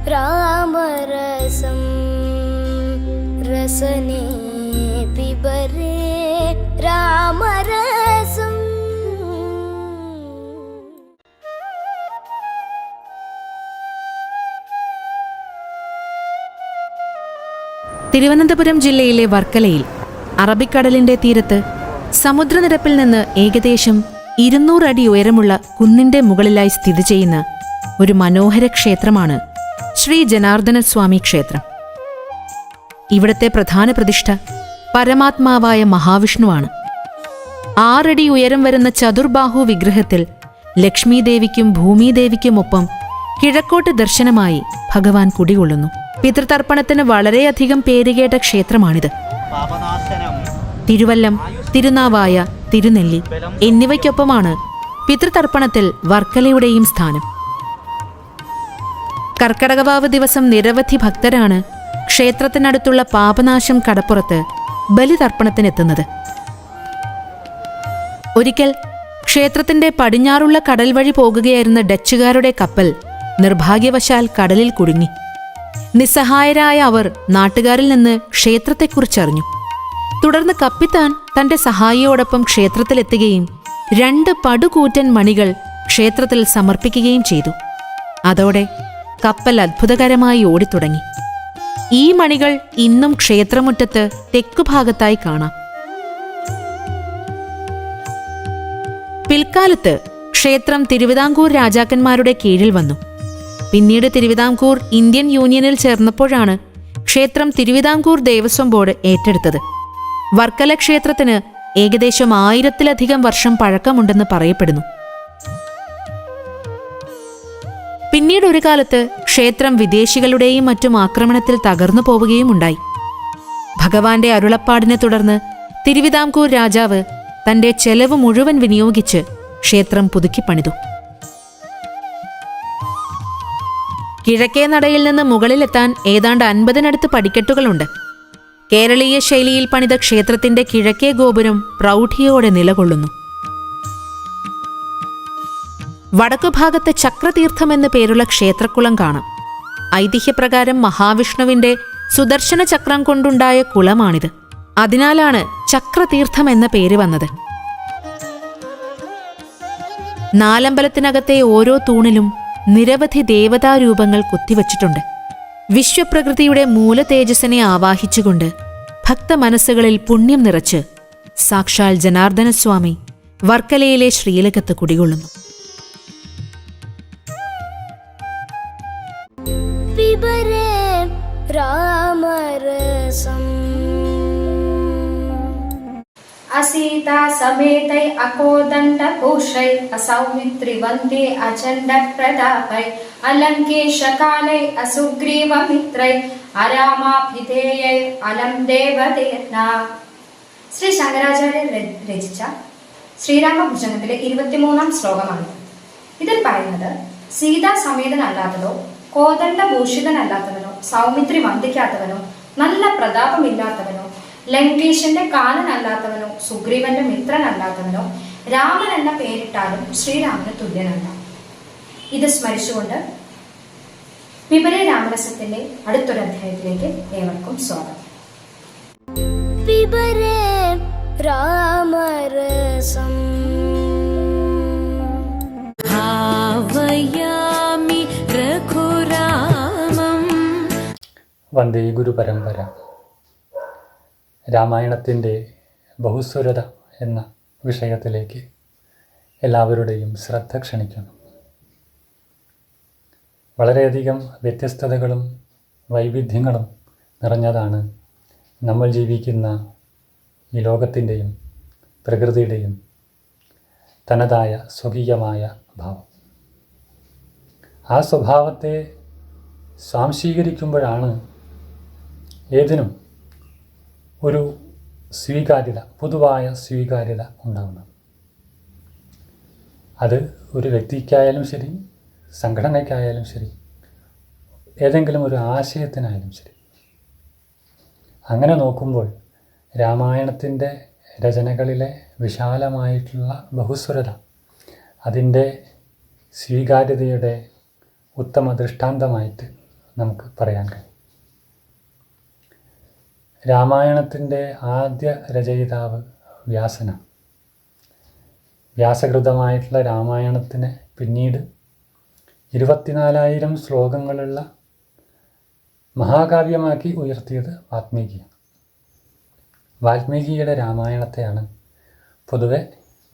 രാമരസം രസനേ പിബരേ രാമരസം. തിരുവനന്തപുരം ജില്ലയിലെ വർക്കലയിൽ അറബിക്കടലിന്റെ തീരത്ത് സമുദ്രനിരപ്പിൽ നിന്ന് ഏകദേശം 200 അടി ഉയരമുള്ള കുന്നിന്റെ മുകളിലായി സ്ഥിതി ചെയ്യുന്ന ഒരു മനോഹര ക്ഷേത്രമാണ് ശ്രീ ജനാർദ്ദനസ്വാമി ക്ഷേത്രം. ഇവിടത്തെ പ്രധാന പ്രതിഷ്ഠ പരമാത്മാവായ മഹാവിഷ്ണുവാണ്. 6 അടി ഉയരം വരുന്ന ചതുർബാഹു വിഗ്രഹത്തിൽ ലക്ഷ്മീദേവിക്കും ഭൂമിദേവിക്കുമൊപ്പം കിഴക്കോട്ട് ദർശനമായി ഭഗവാൻ കുടികൊള്ളുന്നു. പിതൃതർപ്പണത്തിന് വളരെയധികം പേരുകേട്ട ക്ഷേത്രമാണിത്. തിരുവല്ലം, തിരുനാവായ, തിരുനെല്ലി എന്നിവയ്ക്കൊപ്പമാണ് പിതൃതർപ്പണത്തിൽ വർക്കലയുടെയും സ്ഥാനം. കർക്കടകവാവ് ദിവസം നിരവധി ഭക്തരാണ് ക്ഷേത്രത്തിനടുത്തുള്ള പാപനാശം കടപ്പുറത്ത് ബലിതർപ്പണത്തിനെത്തുന്നത്. ഒരിക്കൽ ക്ഷേത്രത്തിന്റെ പടിഞ്ഞാറുള്ള കടൽ വഴി പോകുകയായിരുന്ന ഡച്ചുകാരുടെ കപ്പൽ നിർഭാഗ്യവശാൽ കടലിൽ കുടുങ്ങി. നിസ്സഹായരായ അവർ നാട്ടുകാരിൽ നിന്ന് ക്ഷേത്രത്തെക്കുറിച്ചറിഞ്ഞു. തുടർന്ന് കപ്പിത്താൻ തന്റെ സഹായിയോടൊപ്പം ക്ഷേത്രത്തിലെത്തുകയും 2 പടുകൂറ്റൻ മണികൾ ക്ഷേത്രത്തിൽ സമർപ്പിക്കുകയും ചെയ്തു. അതോടെ കപ്പൽ അത്ഭുതകരമായി ഓടിത്തുടങ്ങി. ഈ മണികൾ ഇന്നും ക്ഷേത്രമുറ്റത്ത് തെക്കുഭാഗത്തായി കാണാം. പിൽക്കാലത്ത് ക്ഷേത്രം തിരുവിതാംകൂർ രാജാക്കന്മാരുടെ കീഴിൽ വന്നു. പിന്നീട് തിരുവിതാംകൂർ ഇന്ത്യൻ യൂണിയനിൽ ചേർന്നപ്പോഴാണ് ക്ഷേത്രം തിരുവിതാംകൂർ ദേവസ്വം ബോർഡ് ഏറ്റെടുത്തത്. വർക്കല ക്ഷേത്രത്തിന് ഏകദേശം 1000-ലധികം വർഷം പഴക്കമുണ്ടെന്ന് പറയപ്പെടുന്നു. പിന്നീട് ഒരു കാലത്ത് ക്ഷേത്രം വിദേശികളുടെയും മറ്റും ആക്രമണത്തിൽ തകർന്നു പോവുകയും ഉണ്ടായി. ഭഗവാന്റെ അരുളപ്പാടിനെ തുടർന്ന് തിരുവിതാംകൂർ രാജാവ് തന്റെ ചെലവ് മുഴുവൻ വിനിയോഗിച്ച് ക്ഷേത്രം പുതുക്കിപ്പണിതു. കിഴക്കേ നടയിൽ നിന്ന് മുകളിലെത്താൻ ഏതാണ്ട് 50-നടുത്ത് പടിക്കെട്ടുകളുണ്ട്. കേരളീയ ശൈലിയിൽ പണിത ക്ഷേത്രത്തിന്റെ കിഴക്കേ ഗോപുരം പ്രൗഢിയോടെ നിലകൊള്ളുന്നു. വടക്കുഭാഗത്ത് ചക്രതീർത്ഥം എന്നു പേരുള്ള ക്ഷേത്രക്കുളം കാണാം. ഐതിഹ്യപ്രകാരം മഹാവിഷ്ണുവിന്റെ സുദർശന ചക്രം കൊണ്ടുണ്ടായ കുളമാണിത്. അതിനാലാണ് ചക്രതീർത്ഥം എന്ന പേര് വന്നത്. നാലമ്പലത്തിനകത്തെ ഓരോ തൂണിലും നിരവധി ദേവതാരൂപങ്ങൾ കുത്തിവച്ചിട്ടുണ്ട്. വിശ്വപ്രകൃതിയുടെ മൂലതേജസ്സിനെ ആവാഹിച്ചുകൊണ്ട് ഭക്തമനസ്സുകളിൽ പുണ്യം നിറച്ച് സാക്ഷാൽ ജനാർദ്ദനസ്വാമി വർക്കലയിലെ ശ്രീലകത്ത് കുടികൊള്ളുന്നു. असीता समेतै अकोदण्डभूषै असौमित्रिवन्ते अचण्डप्रदापै अलङ्केशकालै असुग्रीवमित्रै अरामाभिधेयै अलं ദേവതീർണ. ശ്രീ ശങ്കരാചാര്യർ രചിച്ച ശ്രീരാമഭുജംഗത്തിലെ 23-ാം ശ്ലോകമാണിത്. ഇതിൽ പറയുന്നത് സീതാസമേതനല്ലാത്തതോ കോദണ്ഡഭൂഷിതനല്ലാത്തവനോ സൗമിത്രി വന്ദിക്കാത്തവനോ നല്ല പ്രതാപമില്ലാത്തവനോ ലങ്കേശന്റെ കാലനല്ലാത്തവനോ സുഗ്രീവന്റെ മിത്രനല്ലാത്തവനോ രാമൻ എന്ന പേരിട്ടാലും ശ്രീരാമന് തുല്യനല്ല. ഇത് സ്മരിച്ചുകൊണ്ട് പിബരേ രാമരസത്തിന്റെ അടുത്തൊരു അധ്യായത്തിലേക്ക് ഏവർക്കും സ്വാഗതം. പിബരേ രാമരസം ഭാവയാമി രഘുരാമം. വന്ദേ ഗുരുപരമ്പര. രാമായണത്തിൻ്റെ ബഹുസ്വരത എന്ന വിഷയത്തിലേക്ക് എല്ലാവരുടെയും ശ്രദ്ധ ക്ഷണിക്കുന്നു. വളരെയധികം വ്യത്യസ്തതകളും വൈവിധ്യങ്ങളും നിറഞ്ഞതാണ് നമ്മൾ ജീവിക്കുന്ന ഈ ലോകത്തിൻ്റെയും പ്രകൃതിയുടെയും തനതായ സ്വകീയമായ ഭാവം. ആ സ്വഭാവത്തെ സ്വാംശീകരിക്കുമ്പോഴാണ് ഏതിനും ഒരു സ്വീകാര്യത, പൊതുവായ സ്വീകാര്യത ഉണ്ടാകുന്നത്. അത് ഒരു വ്യക്തിക്കായാലും ശരി, സംഘടനയ്ക്കായാലും ശരി, ഏതെങ്കിലും ഒരു ആശയത്തിനായാലും ശരി. അങ്ങനെ നോക്കുമ്പോൾ രാമായണത്തിൻ്റെ രചനകളിലെ വിശാലമായിട്ടുള്ള ബഹുസ്വരത അതിൻ്റെ സ്വീകാര്യതയുടെ ഉത്തമ ദൃഷ്ടാന്തമായിട്ട് നമുക്ക് പറയാൻ കഴിയും. രാമായണത്തിൻ്റെ ആദ്യ രചയിതാവ് വ്യാസനാണ്. വ്യാസകൃതമായിട്ടുള്ള രാമായണത്തിനെ പിന്നീട് 24,000 ശ്ലോകങ്ങളുള്ള മഹാകാവ്യമാക്കി ഉയർത്തിയത് വാൽമീകിയാണ്. വാൽമീകിയുടെ രാമായണത്തെയാണ് പൊതുവെ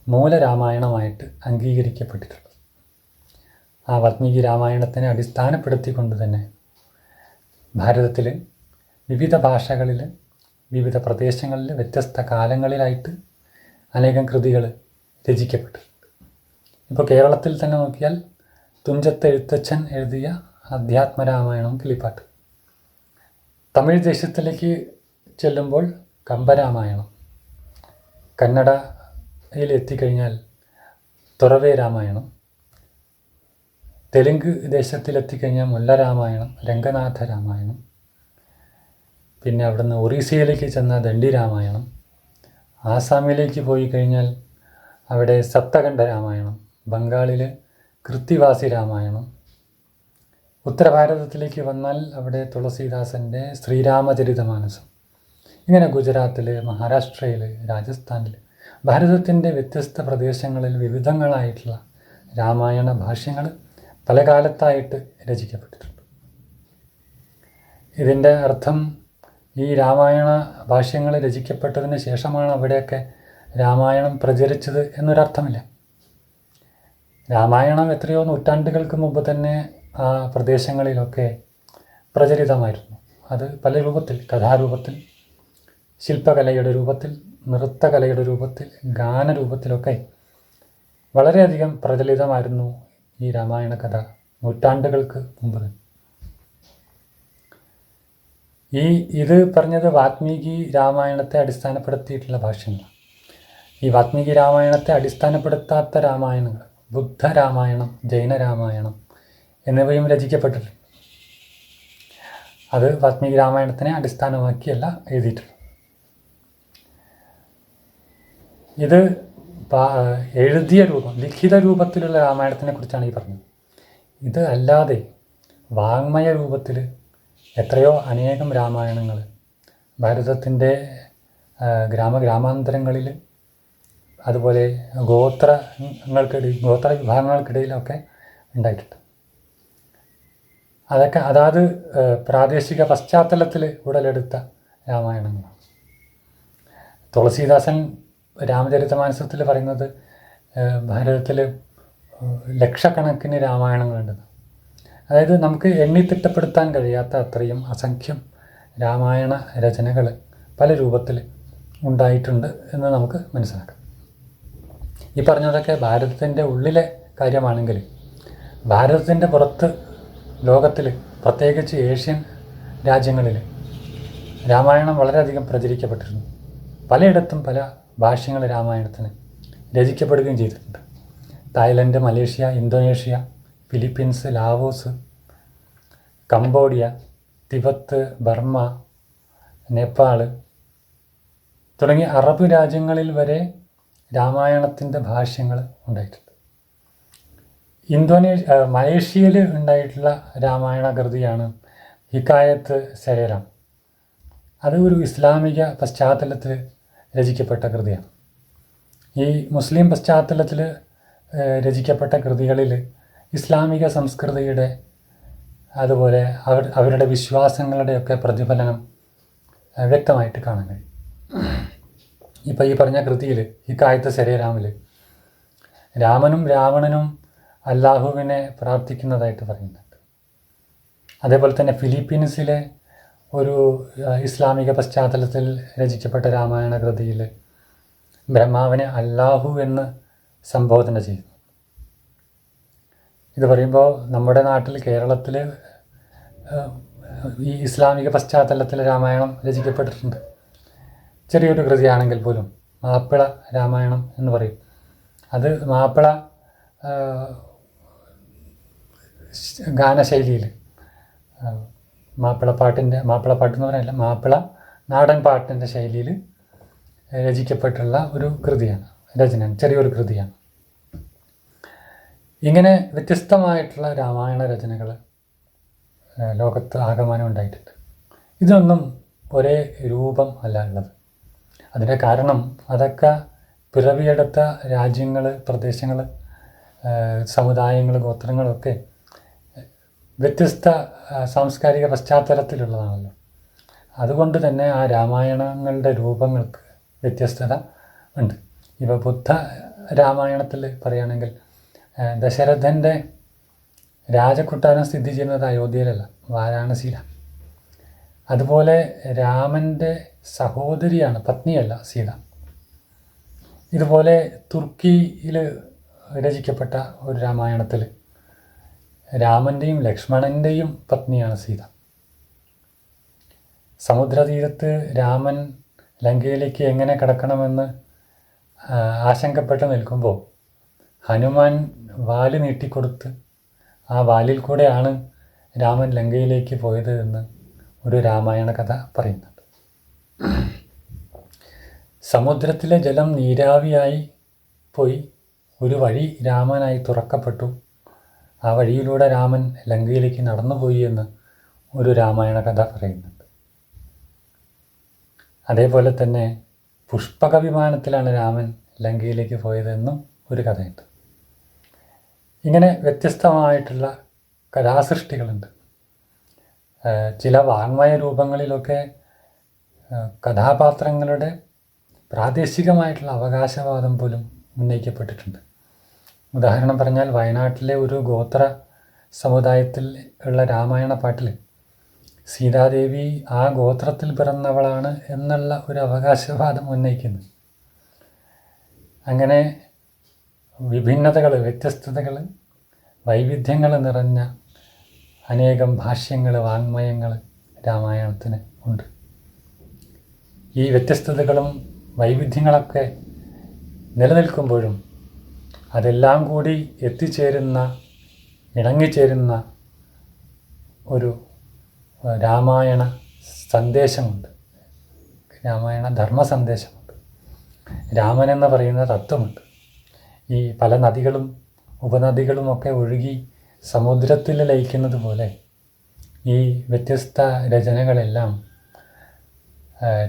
മൂലരാമായണമായിട്ട് അംഗീകരിക്കപ്പെട്ടിട്ടുള്ളത്. ആ വാൽമീകി രാമായണത്തിനെ അടിസ്ഥാനപ്പെടുത്തിക്കൊണ്ട് തന്നെ ഭാരതത്തിൽ വിവിധ ഭാഷകളിൽ വിവിധ പ്രദേശങ്ങളിൽ വ്യത്യസ്ത കാലങ്ങളിലായിട്ട് അനേകം കൃതികൾ രചിക്കപ്പെട്ടിട്ടുണ്ട്. ഇപ്പോൾ കേരളത്തിൽ തന്നെ നോക്കിയാൽ തുഞ്ചത്ത് എഴുത്തച്ഛൻ എഴുതിയ അധ്യാത്മരാമായണം കിളിപ്പാട്ട്, തമിഴ് ദേശത്തിലേക്ക് ചെല്ലുമ്പോൾ കമ്പരാമായണം, കന്നഡയിൽ എത്തിക്കഴിഞ്ഞാൽ തുറവേ രാമായണം, തെലുങ്ക് ദേശത്തിലെത്തിക്കഴിഞ്ഞാൽ മുല്ലരാമായണം, രംഗനാഥ രാമായണം, പിന്നെ അവിടുന്ന് ഒറീസയിലേക്ക് ചെന്ന ദണ്ഡി രാമായണം, ആസാമിലേക്ക് പോയി കഴിഞ്ഞാൽ അവിടെ സപ്തകണ്ഠ രാമായണം, ബംഗാളിൽ കൃത്തിവാസി രാമായണം, ഉത്തരഭാരതത്തിലേക്ക് വന്നാൽ അവിടെ തുളസീദാസൻ്റെ ശ്രീരാമചരിതമാനസം, ഇങ്ങനെ ഗുജറാത്തിൽ, മഹാരാഷ്ട്രയിൽ, രാജസ്ഥാനിൽ, ഭാരതത്തിൻ്റെ വ്യത്യസ്ത പ്രദേശങ്ങളിൽ വിവിധങ്ങളായിട്ടുള്ള രാമായണ ഭാഷ്യങ്ങൾ പല കാലത്തായിട്ട് രചിക്കപ്പെട്ടിട്ടുണ്ട്. ഇതിൻ്റെ അർത്ഥം ഈ രാമായണ ഭാഷ്യങ്ങൾ രചിക്കപ്പെട്ടതിന് ശേഷമാണ് അവിടെയൊക്കെ രാമായണം പ്രചരിച്ചത് എന്നൊരർത്ഥമില്ല. രാമായണം എത്രയോ നൂറ്റാണ്ടുകൾക്ക് മുമ്പ് തന്നെ ആ പ്രദേശങ്ങളിലൊക്കെ പ്രചരിതമായിരുന്നു. അത് പല രൂപത്തിൽ, കഥാരൂപത്തിൽ, ശില്പകലയുടെ രൂപത്തിൽ, നൃത്തകലയുടെ രൂപത്തിൽ, ഗാനരൂപത്തിലൊക്കെ വളരെയധികം പ്രചലിതമായിരുന്നു ഈ രാമായണ കഥ നൂറ്റാണ്ടുകൾക്ക് മുമ്പ് തന്നെ. ഇത് പറഞ്ഞത് വാൽമീകി രാമായണത്തെ അടിസ്ഥാനപ്പെടുത്തിയിട്ടുള്ള ഭാഷ്യങ്ങളാണ്. ഈ വാൽമീകി രാമായണത്തെ അടിസ്ഥാനപ്പെടുത്താത്ത രാമായണങ്ങൾ, ബുദ്ധ രാമായണം, ജൈന രാമായണം എന്നിവയും രചിക്കപ്പെട്ടിട്ടുണ്ട്. അത് വാൽമീകി രാമായണത്തിനെ അടിസ്ഥാനമാക്കിയല്ല എഴുതിയിട്ടുള്ളത്. ഇത് എഴുതിയ രൂപം, ലിഖിത രൂപത്തിലുള്ള രാമായണത്തിനെ കുറിച്ചാണ് ഈ പറഞ്ഞത്. ഇത് അല്ലാതെ വാങ്മയ രൂപത്തിൽ എത്രയോ അനേകം രാമായണങ്ങൾ ഭാരതത്തിൻ്റെ ഗ്രാമാന്തരങ്ങളിൽ, അതുപോലെ ഗോത്ര വിഭാഗങ്ങൾക്കിടയിലൊക്കെ ഉണ്ടായിട്ടുണ്ട്. അതൊക്കെ അതാത് പ്രാദേശിക പശ്ചാത്തലത്തിൽ ഉടലെടുത്ത രാമായണങ്ങളാണ്. തുളസീദാസൻ രാമചരിതമാനസത്തിൽ പറയുന്നത് ഭാരതത്തിൽ ലക്ഷക്കണക്കിന് രാമായണങ്ങളുണ്ടെന്ന്. അതായത് നമുക്ക് എണ്ണിത്തിട്ടപ്പെടുത്താൻ കഴിയാത്ത അത്രയും അസംഖ്യം രാമായണ രചനകൾ പല രൂപത്തിൽ ഉണ്ടായിട്ടുണ്ട് എന്ന് നമുക്ക് മനസ്സിലാക്കാം. ഈ പറഞ്ഞതൊക്കെ ഭാരതത്തിൻ്റെ ഉള്ളിലെ കാര്യമാണെങ്കിൽ ഭാരതത്തിൻ്റെ പുറത്ത് ലോകത്തിൽ, പ്രത്യേകിച്ച് ഏഷ്യൻ രാജ്യങ്ങളിൽ രാമായണം വളരെയധികം പ്രചരിക്കപ്പെട്ടിരുന്നു. പലയിടത്തും പല ഭാഷ്യങ്ങൾ രാമായണത്തിന് രചിക്കപ്പെടുകയും ചെയ്തിട്ടുണ്ട്. Thailand, Malaysia, Indonesia, Philippines, Laos, Cambodia, Tibet, Burma, Nepal തുടങ്ങിയ അറബ് രാജ്യങ്ങളിൽ വരെ രാമായണത്തിൻ്റെ ഭാഷ്യങ്ങൾ ഉണ്ടായിട്ടുണ്ട്. മലേഷ്യയിൽ ഉണ്ടായിട്ടുള്ള രാമായണ കൃതിയാണ് ഹിക്കായത്ത് സരേറാം. അത് ഒരു ഇസ്ലാമിക പശ്ചാത്തലത്തിൽ രചിക്കപ്പെട്ട കൃതിയാണ്. ഈ മുസ്ലിം പശ്ചാത്തലത്തിൽ രചിക്കപ്പെട്ട കൃതികളിൽ ഇസ്ലാമിക സംസ്കൃതിയുടെ, അതുപോലെ അവരുടെ വിശ്വാസങ്ങളുടെയൊക്കെ പ്രതിഫലനം വ്യക്തമായിട്ട് കാണാൻ കഴിയും. ഇപ്പോൾ ഈ പറഞ്ഞ കൃതിയിൽ, ഹിക്കായത്ത് സരേറാമിൽ, രാമനും രാവണനും അല്ലാഹുവിനെ പ്രാർത്ഥിക്കുന്നതായിട്ട് പറയുന്നുണ്ട്. അതേപോലെ തന്നെ ഫിലിപ്പീൻസിലെ ഒരു ഇസ്ലാമിക പശ്ചാത്തലത്തിൽ രചിക്കപ്പെട്ട രാമായണ കൃതിയിൽ ബ്രഹ്മാവിനെ അല്ലാഹു എന്ന് സംബോധന ചെയ്യുന്നു. ഇത് പറയുമ്പോൾ നമ്മുടെ നാട്ടിൽ, കേരളത്തിൽ ഈ ഇസ്ലാമിക പശ്ചാത്തലത്തിൽ രാമായണം രചിക്കപ്പെട്ടിട്ടുണ്ട്. ചെറിയൊരു കൃതിയാണെങ്കിൽ പോലും മാപ്പിള രാമായണം എന്ന് പറയും. അത് മാപ്പിള ഗാനശൈലിയിൽ, മാപ്പിളപ്പാട്ട് എന്ന് പറയാനില്ല, മാപ്പിള നാടൻ പാട്ടിൻ്റെ ശൈലിയിൽ രചിക്കപ്പെട്ടുള്ള ഒരു കൃതിയാണ്, രചനയാണ്, ചെറിയൊരു കൃതിയാണ്. ഇങ്ങനെ വ്യത്യസ്തമായിട്ടുള്ള രാമായണ രചനകൾ ലോകത്ത് ആകമാനം ഉണ്ടായിട്ടുണ്ട്. ഇതൊന്നും ഒരേ രൂപം അല്ല ഉള്ളത്. അതിൻ്റെ കാരണം അതൊക്കെ പിറവിയെടുത്ത രാജ്യങ്ങൾ, പ്രദേശങ്ങൾ, സമുദായങ്ങൾ, ഗോത്രങ്ങളൊക്കെ വ്യത്യസ്ത സാംസ്കാരിക പശ്ചാത്തലത്തിലുള്ളതാണല്ലോ. അതുകൊണ്ട് തന്നെ ആ രാമായണങ്ങളുടെ രൂപങ്ങൾക്ക് വ്യത്യസ്തത ഉണ്ട്. ഇപ്പോൾ ബുദ്ധ രാമായണത്തിൽ പറയുകയാണെങ്കിൽ ദശരഥൻ്റെ രാജകൊട്ടാരം സ്ഥിതി ചെയ്യുന്നത് അയോധ്യയിലല്ല, വാരാണസിയിലാണ്. അതുപോലെ രാമൻ്റെ സഹോദരിയാണ്, പത്നിയല്ല സീത. ഇതുപോലെ തുർക്കിയിൽ രചിക്കപ്പെട്ട ഒരു രാമായണത്തിൽ രാമൻ്റെയും ലക്ഷ്മണൻ്റെയും പത്നിയാണ് സീത. സമുദ്രതീരത്ത് രാമൻ ലങ്കയിലേക്ക് എങ്ങനെ കടക്കണമെന്ന് ആശങ്കപ്പെട്ട് നിൽക്കുമ്പോൾ ഹനുമാൻ വാല് നീട്ടിക്കൊടുത്ത് ആ വാലിൽ കൂടെയാണ് രാമൻ ലങ്കയിലേക്ക് പോയത് എന്ന് ഒരു രാമായണ കഥ പറയുന്നുണ്ട്. സമുദ്രത്തിലെ ജലം നീരാവിയായി പോയി ഒരു വഴി രാമനായി തുറക്കപ്പെട്ടു. ആ വഴിയിലൂടെ രാമൻ ലങ്കയിലേക്ക് നടന്നുപോയി എന്ന് ഒരു രാമായണ കഥ പറയുന്നുണ്ട്. അതേപോലെ തന്നെ പുഷ്പക വിമാനത്തിലാണ് രാമൻ ലങ്കയിലേക്ക് പോയതെന്നും ഒരു കഥയുണ്ട്. ഇങ്ങനെ വ്യത്യസ്തമായിട്ടുള്ള കഥാസൃഷ്ടികളുണ്ട്. ചില വാങ്മയ രൂപങ്ങളിലൊക്കെ കഥാപാത്രങ്ങളുടെ പ്രാദേശികമായിട്ടുള്ള അവകാശവാദം പോലും ഉന്നയിക്കപ്പെട്ടിട്ടുണ്ട്. ഉദാഹരണം പറഞ്ഞാൽ വയനാട്ടിലെ ഒരു ഗോത്ര സമുദായത്തിൽ ഉള്ള രാമായണ പാട്ടിൽ സീതാദേവി ആ ഗോത്രത്തിൽ പിറന്നവളാണ് എന്നുള്ള ഒരു അവകാശവാദം ഉന്നയിക്കുന്നു. അങ്ങനെ വിഭിന്നതകൾ, വ്യത്യസ്തതകൾ, വൈവിധ്യങ്ങൾ നിറഞ്ഞ അനേകം ഭാഷ്യങ്ങൾ, വാങ്മയങ്ങൾ രാമായണത്തിന് ഉണ്ട്. ഈ വ്യത്യസ്തതകളും വൈവിധ്യങ്ങളൊക്കെ നിലനിൽക്കുമ്പോഴും അതെല്ലാം കൂടി എത്തിച്ചേരുന്ന, ഇണങ്ങിച്ചേരുന്ന ഒരു രാമായണ സന്ദേശമുണ്ട്, രാമായണ ധർമ്മ സന്ദേശമുണ്ട്. രാമൻ എന്ന് പറയുന്ന തത്വമുണ്ട്. ഈ പല നദികളും ഉപനദികളുമൊക്കെ ഒഴുകി സമുദ്രത്തിൽ ലയിക്കുന്നത് പോലെ ഈ വ്യത്യസ്ത രചനകളെല്ലാം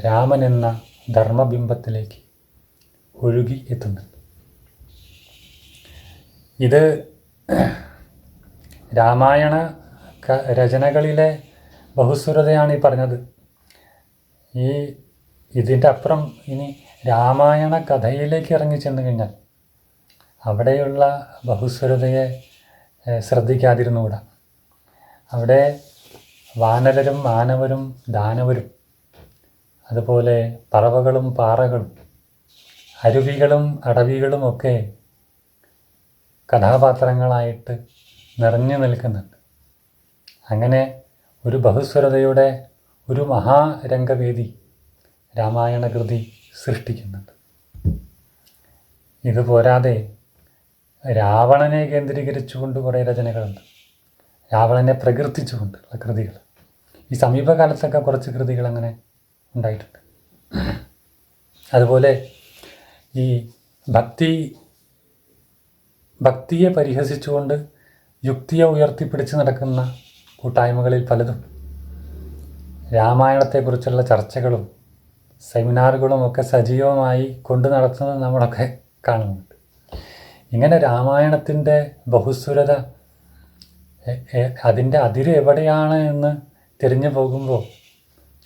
രാമൻ എന്ന ധർമ്മബിംബത്തിലേക്ക് ഒഴുകി എത്തുന്നുണ്ട്. ഇത് രാമായണ രചനകളിലെ ബഹുസ്വരതയാണ് ഈ പറഞ്ഞത്. ഇതിൻ്റെ അപ്പുറം ഇനി രാമായണ കഥയിലേക്ക് ഇറങ്ങി ചെന്ന് കഴിഞ്ഞാൽ അവിടെയുള്ള ബഹുസ്വരതയെ ശ്രദ്ധിക്കാതിരുന്നുകൂടാ. അവിടെ വാനരരും മാനവരും ദാനവരും, അതുപോലെ പറവകളും പാറകളും അരുവികളും അടവികളും ഒക്കെ കഥാപാത്രങ്ങളായിട്ട് നിറഞ്ഞു നിൽക്കുന്നുണ്ട്. അങ്ങനെ ഒരു ബഹുസ്വരതയുടെ ഒരു മഹാരംഗവേദി രാമായണ കൃതി സൃഷ്ടിക്കുന്നുണ്ട്. ഇതുപോരാതെ രാവണനെ കേന്ദ്രീകരിച്ചുകൊണ്ട് കുറേ രചനകളുണ്ട്. രാവണനെ പ്രകീർത്തിച്ചുകൊണ്ടുള്ള കൃതികൾ. ഈ സമീപകാലത്തൊക്കെ കുറച്ച് കൃതികൾ അങ്ങനെ ഉണ്ടായിട്ടുണ്ട്. അതുപോലെ ഈ ഭക്തിയെ പരിഹസിച്ചുകൊണ്ട് യുക്തിയെ ഉയർത്തിപ്പിടിച്ച് നടക്കുന്ന കൂട്ടായ്മകളിൽ പലതും രാമായണത്തെക്കുറിച്ചുള്ള ചർച്ചകളും സെമിനാറുകളും ഒക്കെ സജീവമായി കൊണ്ടു നടത്തുന്നത് നമ്മളൊക്കെ കാണുന്നുണ്ട്. ഇങ്ങനെ രാമായണത്തിൻ്റെ ബഹുസ്വരത, അതിൻ്റെ അതിര് എവിടെയാണ് എന്ന് തിരിഞ്ഞു പോകുമ്പോൾ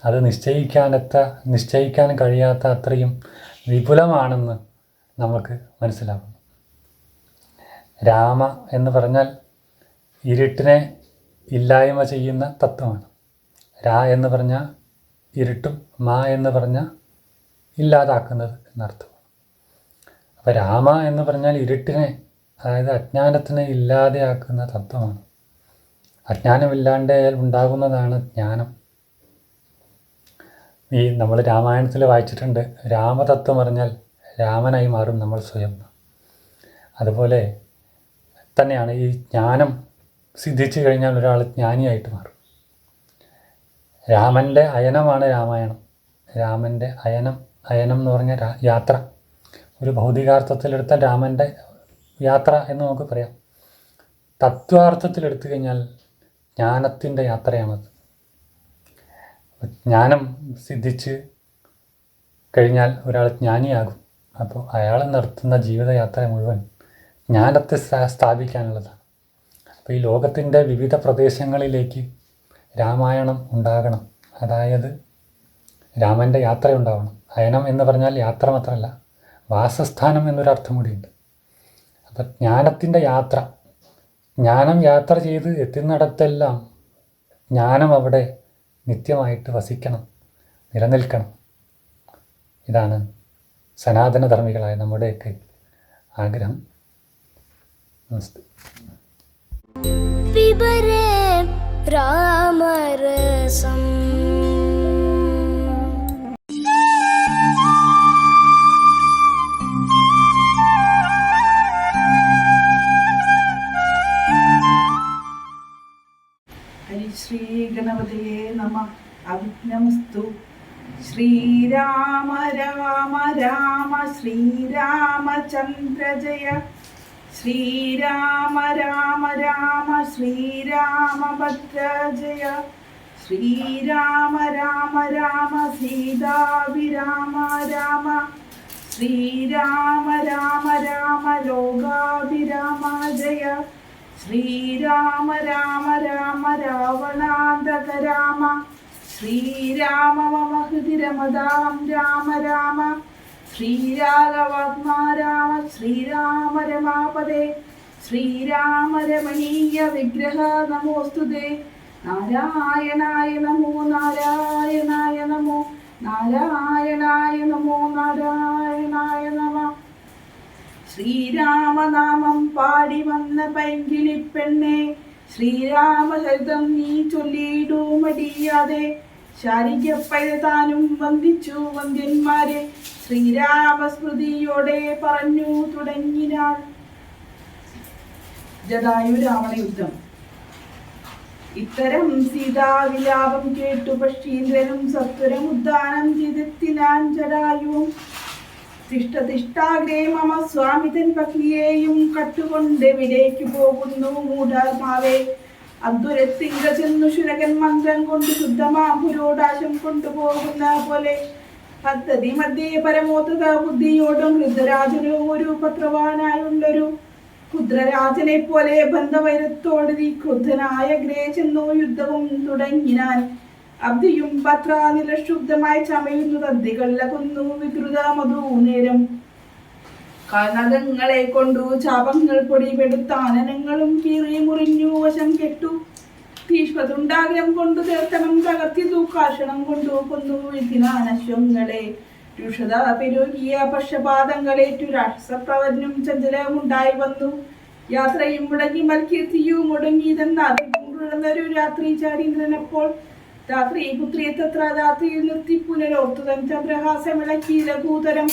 അത് നിശ്ചയിക്കാൻ കഴിയാത്ത അത്രയും വിപുലമാണെന്ന് നമുക്ക് മനസ്സിലാകുന്നു. രാമ എന്ന് പറഞ്ഞാൽ ഇരുട്ടിനെ ഇല്ലായ്മ ചെയ്യുന്ന തത്വമാണ്. രാ എന്ന് പറഞ്ഞാൽ ഇരുട്ടും, മാ എന്ന് പറഞ്ഞാൽ ഇല്ലാതാക്കുന്നത് എന്നർത്ഥമാണ്. അപ്പോൾ രാമ എന്ന് പറഞ്ഞാൽ ഇരുട്ടിനെ, അതായത് അജ്ഞാനത്തിനെ ഇല്ലാതെയാക്കുന്ന തത്വമാണ്. അജ്ഞാനമില്ലാണ്ടായാൽ ഉണ്ടാകുന്നതാണ് ജ്ഞാനം. നമ്മൾ രാമായണത്തിൽ വായിച്ചിട്ടുണ്ട്, രാമതത്വം പറഞ്ഞാൽ രാമനായി മാറും നമ്മൾ സ്വയം. അതുപോലെ തന്നെയാണ് ഈ ജ്ഞാനം സിദ്ധിച്ചു കഴിഞ്ഞാൽ ഒരാൾ ജ്ഞാനിയായിട്ട് മാറും. രാമൻ്റെ അയനമാണ് രാമായണം. രാമൻ്റെ അയനം എന്ന് പറഞ്ഞ യാത്ര, ഒരു ഭൗതികാർത്ഥത്തിലെടുത്താൽ രാമൻ്റെ യാത്ര എന്ന് നമുക്ക് പറയാം. തത്വാർത്ഥത്തിലെടുത്തു കഴിഞ്ഞാൽ ജ്ഞാനത്തിൻ്റെ യാത്രയാണത്. ജ്ഞാനം സിദ്ധിച്ച് കഴിഞ്ഞാൽ ഒരാൾ ജ്ഞാനിയാകും. അപ്പോൾ അയാൾ നടത്തുന്ന ജീവിതയാത്ര മുഴുവൻ ജ്ഞാനത്തെ സ്ഥാപിക്കാനുള്ളതാണ്. അപ്പോൾ ഈ ലോകത്തിൻ്റെ വിവിധ പ്രദേശങ്ങളിലേക്ക് രാമായണം ഉണ്ടാകണം. അതായത് രാമൻ്റെ യാത്ര ഉണ്ടാവണം. അയനം എന്ന് പറഞ്ഞാൽ യാത്ര മാത്രമല്ല, വാസസ്ഥാനം എന്നൊരർത്ഥം കൂടിയുണ്ട്. അപ്പം ജ്ഞാനത്തിൻ്റെ യാത്ര, ജ്ഞാനം യാത്ര ചെയ്ത് എത്തുന്നിടത്തെല്ലാം ജ്ഞാനം അവിടെ നിത്യമായിട്ട് വസിക്കണം, നിലനിൽക്കണം. ഇതാണ് സനാതനധർമ്മികളായ നമ്മുടെയൊക്കെ ആഗ്രഹം. നമസ്തേ. പിബരേ രാമരസം. ശ്രീ ഗണപതിയേ നമഃ. അവിഘ്നമസ്തു. ശ്രീരാമ രാമ രാമ ശ്രീരാമചന്ദ്ര ജയ. ശ്രീരാമ രാമ രാമ ശ്രീരാമഭദ്ര ജയ. ശ്രീരാമ രാമ രാമ സീതാഭിരാമ രാമ. ശ്രീരാമ രാമ രാമ ലോകാഭിരാമ ജയ. ശ്രീരാമ രാമ രാമ രാവണാന്തക രാമ. ശ്രീരാമ മമ ഹൃദി രമതാം രാമ രാമ. ശ്രീരാഘവാത്മാ രാമ. ശ്രീരാമ രമാപദേ. ശ്രീരാമ രമണീയ വിഗ്രഹ നമോസ്തുതേ. നാരായണായ നമോ നാരായണായ നമോ നാരായണായ നമോ നാരായണായ നമ. ശ്രീരാമനാമം പാടി വന്ന പൈങ്കിളിപ്പെണ്ണെ, ശ്രീരാമചരിതം നീ ചൊല്ലിയിടൂ മടിയാതെ. ശാരികപ്പൈതാനും വന്ദിച്ചു വന്ദ്യന്മാരെ, ശ്രീരാമസ്മൃതിയോടെ പറഞ്ഞു തുടങ്ങിനാൾ. ജടായു രാവണ യുദ്ധം. ഇത്തരം സീതാവിലാപം കേട്ടു പക്ഷീന്ദ്രനും സത്വരം ഉദ്ദാനം ചെയ്തെത്തിനാൻ ജടായുവും. തിഷ്ടാഗ്രേ മമ സ്വാമിതൻ പത്നിയെയും കട്ടുകൊണ്ടെവിടേക്ക് പോകുന്നു മൂഢാത്മാവേ. അദ്വരത്തിങ്ക ചെന്നു ശുനകൻ മന്ത്രം കൊണ്ട് ശുദ്ധമാപുരോടാശം കൊണ്ടുപോകുന്ന പോലെ പദ്ധതി മധ്യേ പരമോത്തത ബുദ്ധിയോടും രുദ്രരാജനും ഒരു പത്രവാനായുള്ളൊരു ക്ഷുദ്രരാജനെ പോലെ ബന്ധവൈരത്തോട് ക്രുദ്ധനായ ഗ്രേ ചെന്നു യുദ്ധവും തുടങ്ങിനാൻ. അബ്ദിയും പത്രാനിലശുദ്ധമായി ചമയുന്നു തദ്ദികള കൊന്നു വികൃത മധു നേരം. കനകങ്ങളെ കൊണ്ടു ചാപങ്ങൾ പൊടിപെടുത്താനനങ്ങളും കീറി മുറിഞ്ഞു വശം കെട്ടു. തീഷ്മതുണ്ടാഗ്രം കൊണ്ടു തീർത്ഥനം തകർത്തിതു കാഷണം കൊണ്ടു കൊന്നു വീഴ്ത്തിനാനശ്വങ്ങളെ. രുഷത പെരുകിയ പക്ഷപാതങ്ങളേറ്റു രാക്ഷസപ്രവരനും ചഞ്ചലമുണ്ടായി വന്നു. യാത്രയും മുടങ്ങി മൽകീർത്തിയും മുടങ്ങിയതെന്നൊരു രാത്രി ചാരീന്ദ്രനപ്പോൾ. രാത്രി പുത്രിയെ തത്ര രാത്രിയിൽ നിർത്തി പുനരോർത്തു തൻ ചന്ദ്രഹാസമിളക്കി ലഘൂതരം.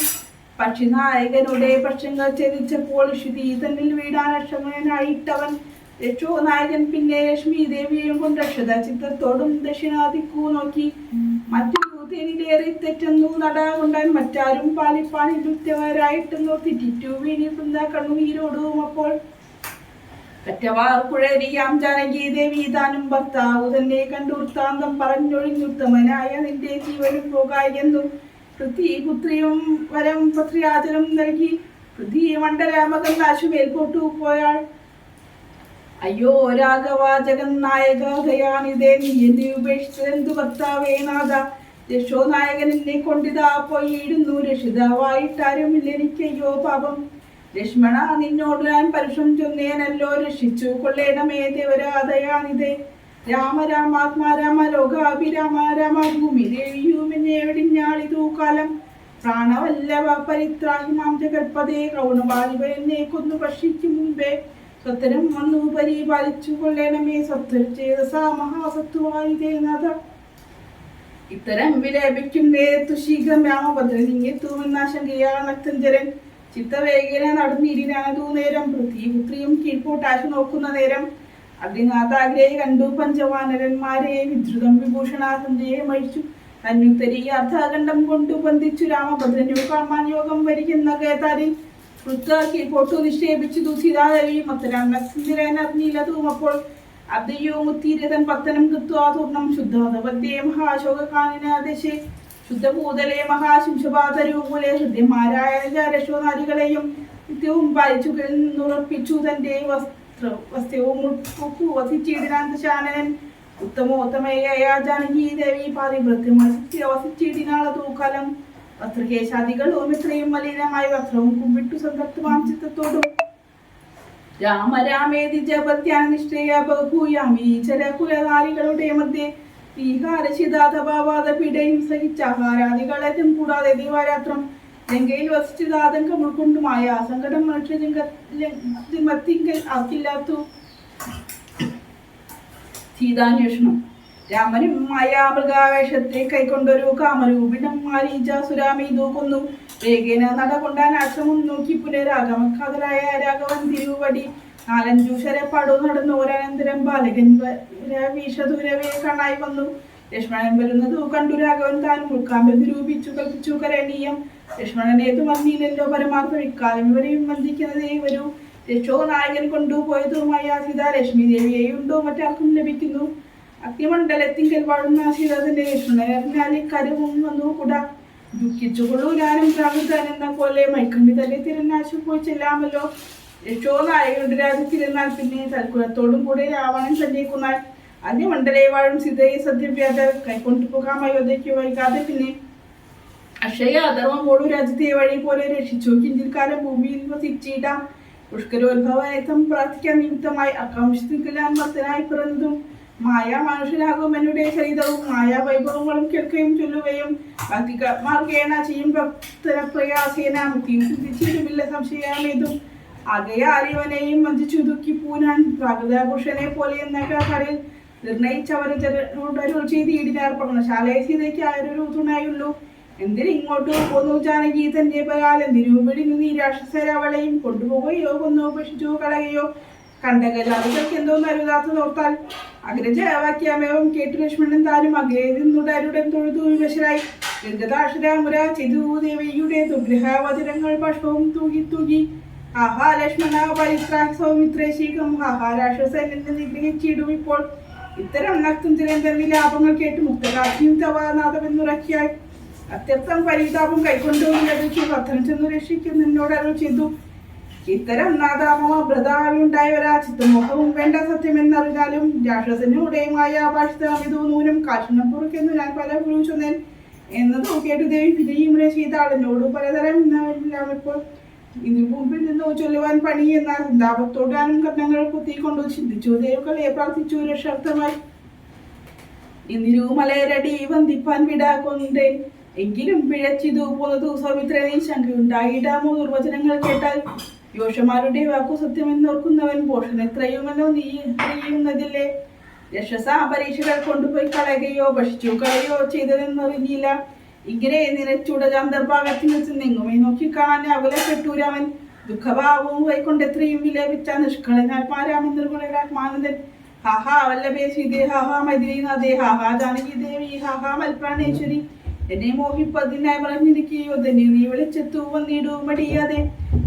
പക്ഷിനായകനുടെ പക്ഷങ്ങൾ ചെരിച്ചപ്പോൾ ശ്രുതി തന്നിൽ വീടാനക്ഷമനായിട്ടവൻ. രക്ഷോ നായകൻ പിന്നെ ലക്ഷ്മി ദേവിയെയും കൊണ്ട് രക്ഷത ചിത്രത്തോടും ദക്ഷിണാദിക്കു നോക്കി. മറ്റൊരു തേനിലേറി തെറ്റെന്നു നട കൊണ്ടാൻ മറ്റാരും പാലിപ്പാനിൽ കൃത്യവരായിട്ടെന്നു തെറ്റിറ്റു വീണിട്ടുന്ന കണ്ണുനീരോടും. അപ്പോൾ കറ്റവാർ കുഴരിയാം ജാനകി ദേവി താനും ഭർത്താവു തന്നെ കണ്ടു വൃത്താന്തം പറഞ്ഞൊഴിഞ്ഞുത്തമനായ നിന്റെ ജീവനും പോകായെന്നു പൃഥ്വിപുത്രിയും വരം പത്രിയാചനം നൽകി. പൃഥ്വി മണ്ഡലാമകൻ ആശുമേൽപോട്ടു പോയാൾ. അയ്യോ രാഘവ ജഗന്നായക ദയാനിതേ, നീ എന്നെ ഉപേക്ഷിച്ചതെന്തു ഭർത്താവേ നാഥ. രക്ഷോ നായകൻ എന്നെ കൊണ്ടിതാ പോയിടുന്നു. രക്ഷിതാവായിട്ടാരുമില്ല എനിക്കയ്യോ പാപം. ലക്ഷ്മണ നിന്നോട് ഞാൻ പരുഷം ചൊന്നേനല്ലോ, രക്ഷിച്ചു കൊള്ളേണമേ ദേവരാധയാനിതേ. രാമ രാമാത്മാ രാമ ലോകാഭിരാമ രാമ. ഭൂമി ദേവിയും എന്നെ വെടിഞ്ഞാളിതു കാലം. പ്രാണവല്ലഭ പരിത്രാഹി മാം ജഗൽപദേ. കൗണബാലിവ എന്നെ കൊന്നു ഭക്ഷിക്കും മുമ്പേ സ്വത്തരം വന്നു പരിപാലിച്ചു കൊള്ളേണമേ. സത്വചേതസാ മഹാസത്വാനിതേ നാഥ. ഇത്തരം വിലേപിക്കും നേരത്തു ശീഘ്രം രാമഭദ്രനിങ്ങെത്തുമെന്നാശങ്കയാ നക്തഞ്ചരൻ. ചിത്തവേഗന നടന്നിരിനാനതു നേരം. പൃഥ്വിപുത്രിയും കീഴ്പോട്ടാശു നോക്കുന്ന നേരം. അഗ്നിനാഥാഗ്രേ കണ്ടു പഞ്ചവാനരന്മാരെ. വിധൃതം വിഭൂഷണ സഞ്ജയം അഴിച്ചു തന്നുത്തരി അർദ്ധകണ്ഠം കൊണ്ടു ബന്ധിച്ചു. രാമഭദ്രനു കാൺമാൻ യോഗം വരിക്കുന്ന കേതാരിൽ വൃത്ത കീഴ്പോട്ടു നിക്ഷേപിച്ചു. സീതാദേവി മത്തരാം നക്തഞ്ചരൻ അറിഞ്ഞില്ലതും. അപ്പോൾ അദ്യോ മുത്തീരതൻ പത്തനം കൃത്വാതൂർണം ശുദ്ധവതേ മഹാശോകാനനാദേശേ ശുദ്ധഭൂതലേ മഹാശിംശപാതരൂപൂലെ ഹൃദ്യന്മാരായ രശോനാരികളെയും നിത്യവും പാലിച്ചു ഉറപ്പിച്ചു തന്റെ വസ്ത്രവും വസിച്ചിടിനാന്തശാനനൻ ഉത്തമോത്തമയായ ജാനകി ദേവി പാതിവൃത്യം വസിച്ചിടിനാളതു കാലം വസ്ത്രകേശാദികളും ഇത്രയും മലിനമായ വസ്ത്രവും കുമ്പിട്ടു സന്തപ്തമാം ചിത്തത്തോടും രാമ രാമേതി ജപത്യാൻ നിഷ്ഠയ ബഹൂയാമി ചരകുലനാരികളുടെ മധ്യേ വിഹാരശിതാതഭാവാദ പിടയും സഹിച്ചാഹാരാദികളെത്തും കൂടാതെ ദിവാരാത്രം ലങ്കയിൽ വസിച്ചതാതങ്കം ഉൾക്കൊണ്ടുമായ സങ്കടം മനുഷ്യജന്മത്തിങ്കൽ ആക്കില്ലാത്തു. സീതാന്വേഷണം. രാമനും മായാമൃഗാവേശത്തെ കൈക്കൊണ്ടൊരു കാമരൂപിണം മാരീചാസുരാമീതു കൊന്നു. വേഗേന നടകൊണ്ടാൻ ആശ്രമം നോക്കി പുനരാഗമക്കാതരായ രാഘവൻ തിരുവടി 4-5 ശരപ്പാടു നടന്നു. ഒരനന്തരം ബാലകൻ വീഷദൂരവേ കാണായി വന്നു. ലക്ഷ്മണൻ വരുന്നതു കണ്ടു രാഘവൻ താനും ഉൾക്കാമ്പൽ നിരൂപിച്ചു കൽപ്പിച്ചു കരണീയം. ലക്ഷ്മണനേതു മന്ദിയിലല്ലോ പരമാർത്ഥം ഇക്കാലം ഇവരെയും വന്ദിക്കുന്നതേ വരൂ. രക്ഷോ നായകൻ കൊണ്ടുപോയതുമായ സീതാലക്ഷ്മി ദേവിയെയുണ്ടോ മറ്റാർക്കും ലഭിക്കുന്നു. അഗ്നിമണ്ഡലത്തിങ്കൽ വാഴുന്ന സീതാതന്റെ ലക്ഷ്മണനാൽ ഇക്കാര്യവും വന്നു കൂടാ. ദുഃഖിച്ചുകൊള്ളൂ ഞാനും പ്രാകൃതനെന്ന പോലെ മൈക്കമ്പി തന്നെ തിരുനാശു പോയി ചെല്ലാമല്ലോ. രക്ഷോ നായകനുടെ രാജ്യത്തിരുന്നാൽ പിന്നെ തൽക്കുലത്തോടും കൂടെ രാവണൻ സഞ്ചരിക്കുന്നാൽ അഗ്നിമണ്ഡലെ വാഴും സീതയെ സത്യവ്യാത കൈക്കൊണ്ടുപോകാം അയോധ്യയ്ക്ക് വൈകാതെ. പിന്നെ അക്ഷയ അധർമ്മമോടു രാജ്യത്തെ വഴി പോലെ രക്ഷിച്ചു. കിഞ്ചിൽ കാലം ഭൂമിയിൽ വസിച്ചിടാം. പുഷ്കരോത്ഭവനേത്തം പ്രാർത്ഥിക്കാൻ നിമിത്തമായി അക്കാംശത്തിൽക്കെല്ലാം ഭക്തനായി പിറന്നതും മായ മനുഷ്യനാകുമെന്നുടെ ചരിതവും മായാ വൈഭവങ്ങളും കേൾക്കുകയും ചൊല്ലുകയും ഭക്തിമാർഗേണ ചെയ്യും ഭക്തന പ്രയാസേന മുക്തിയും സിദ്ധിച്ചിട്ടുമില്ല സംശയമേതും. ആകയാൽ ഇവനെയും വഞ്ചിച്ചു ദുഃഖി പൂനാൻ പ്രാകൃതഭൂഷനെ പോലെ എന്ന കടൽ നിർണയിച്ചവരരുൾ ചെയ്തിടിനാർ. പർണശാലയെ സീതയ്ക്ക് ആയൊരു തുണയുള്ളൂ. എന്തിനിങ്ങോട്ടു പോന്നു ജാനകി തന്റെ പരാൽ എന്തിനു പിടിഞ്ഞു നീ രാക്ഷസരവളെയും കൊണ്ടുപോകുകയോ കൊന്നു ഉപേക്ഷിച്ചു കളയുകയോ കണ്ടകജാതികൾക്ക് എന്തോന്ന് അരുതാത്ത നോർത്താൽ അഗ്രജവാക്യാമേവം കേട്ടു ലക്ഷ്മണൻ താനും അഗ്രേ നിന്നുടരുടൻ തൊഴുതു വിവശരായി. ദീർഘദാക്ഷരാമുര ചെയ്തു ദേവിയുടെ ദുഗ്രഹവചനങ്ങൾ ബാഷ്പവും തൂകി തൂകി. ആഹാ ലക്ഷ്മണ പരിത്രാഹി സൗമിത്രേശീകം. ആഹാ രാക്ഷസൻ എന്ന് നിഗ്രഹിച്ചിടും ഇപ്പോൾ. ഇത്തരം നക്തും തിരന്തൻ വിലാപങ്ങൾ കേട്ട് മുക്തകാശിയും തവാനാഥമെന്നുറക്കിയായി അത്യന്തം പരിതാപം കൈക്കൊണ്ടു ലഭിച്ചു. പത്തനം ചെന്നു രക്ഷിക്കും എന്നോട് അരുൾ ചെയ്തു. ഇത്തരം നാദാമോ ഭ്രതാവിയുണ്ടായവരാ ചിത്തമോഹവും വേണ്ട സത്യമെന്നറിഞ്ഞാലും രാക്ഷസനുടെയുമായ ഭാഷിതമിതു നൂനം കാശണം പുറക്കെന്നു ഞാൻ പല പുരുഷനൻ എന്നത് കേട്ടു ദേവി പിന്നെയും സീതാളനോട് പലതരം ഇപ്പോൾ ഇതിനു മുമ്പിൽ നിന്നു ചൊല്ലുവാൻ പണി എന്ന സന്താപത്തോടാനും കർണങ്ങൾ കുത്തിക്കൊണ്ടു ചിന്തിച്ചു. ദേവകളെ പ്രാർത്ഥിച്ചു രക്ഷാർത്ഥമായി. ഇന്ദിരു മലയരടി വന്ദിപ്പാൻ വിടാ കൊണ്ടേൻ. എങ്കിലും പിഴച്ചിതു പോന്നതു സൗമിത്രനെ ശങ്കയുണ്ടായിടാമോ നിർവചനങ്ങൾ കേട്ടാൽ. യോഷമാരുടെ വാക്കു സത്യമെന്നോർക്കുന്നവൻ പോഷൺ എത്രയുമെന്നോ നീ അറിയുന്നതില്ലേ. രക്ഷസ പരീക്ഷകൾ കൊണ്ടുപോയി കളയുകയോ ഭക്ഷിച്ചു കളയോ ചെയ്തതെന്നറിഞ്ഞില്ല. ഇങ്ങനെ നിലച്ചുടജാന്തർഭാഗത്തിൽ നിന്നെങ്ങുമേ നോക്കിക്കാണാൻ അകലപ്പെട്ടു രാമൻ. ദുഃഖഭാവവും വൈക്കൊണ്ടെത്രയും വിലപിച്ച നിഷ്കളനാൽ പാരാമൻ നിർഗുണരാത്മാനന്ദൻ. ഹാഹാ വല്ലഭേ സീതേ ഹാഹാ മൈഥിലീനാഥേ ഹാഹാ ജാനകി ദേവി ഹാഹാ മൽപ്രാണേശ്വരി. എന്നെ മോഹിപ്പതിനായി പറഞ്ഞിരിക്കുകയോ തന്നെ നീ വിളിച്ചെത്തു വന്നിടൂ മടിയാതെ.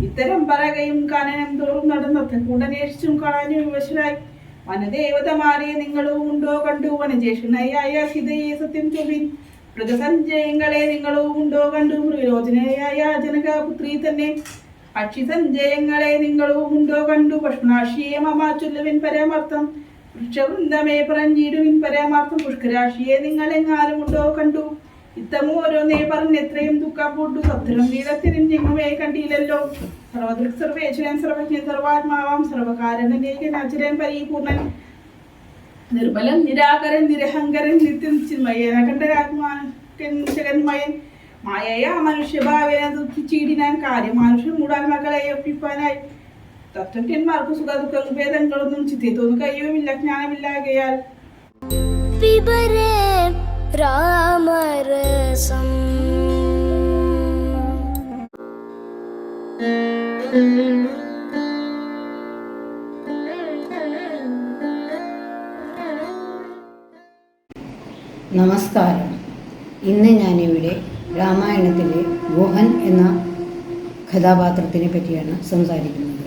ഇത്തരം പറകയും കാനനം തോറും നടന്നത്തെ കൂടന്വേഷിച്ചും കാണാനും വിവശരായി. വനദേവതമാരെ നിങ്ങളും ഉണ്ടോ കണ്ടു. വനജേഷനായ സീതയെ സത്യം ചൊല്ലിൻ. മൃഗസഞ്ജയങ്ങളെ നിങ്ങളും ഉണ്ടോ കണ്ടു. മൃഗലോചനയായ ജനകപുത്രി തന്നെ പക്ഷി സഞ്ജയങ്ങളെ നിങ്ങളും ഉണ്ടോ കണ്ടു. പഷ്മനാശിയെ മമ ചൊല്ലുവിൻ പരമാർത്ഥം. വൃക്ഷവൃന്ദമേ പറഞ്ഞിടുവിൻ പരമാർത്ഥം. പുഷ്കരാശിയെ നിങ്ങളെങ്ങാനും ഉണ്ടോ കണ്ടു. ഇത്തമോ ഓരോന്നേ പറഞ്ഞെത്രയും ദുഃഖം പൂട്ടു. സത്രം നീളത്തിരിഞ്ഞെങ്ങുമേ കണ്ടില്ലല്ലോ. സർവദൃക് സർവേശ്വരൻ സർവജ്ഞൻ സർവാത്മാവാം സർവകാരണനേകനാചരൻ പരിപൂർണൻ. നിർമ്മലൻ നിരാകരൻ നിരഹങ്കരൻ നിത്യം ചിന്മയൻ അഖണ്ഡരാത്മാകന്മയൻ. മായയാ മനുഷ്യഭാവന ദുഃഖിച്ചിടിനാൻ കാര്യം മനുഷ്യൻ മൂടാൻ മകളെ ഒപ്പിപ്പാനായി. തത്വജ്ഞന്മാർക്ക് സുഖദുഃഖ ഭേദങ്ങളൊന്നും ചിത്തി തോന്നു കഴിയുമില്ല ജ്ഞാനമില്ലാകയാൽ. പിബരേ രാമരസം നമസ്കാരം. ഇന്ന് ഞാനിവിടെ രാമായണത്തിലെ ഗുഹൻ എന്ന കഥാപാത്രത്തിനെ പറ്റിയാണ് സംസാരിക്കുന്നത്.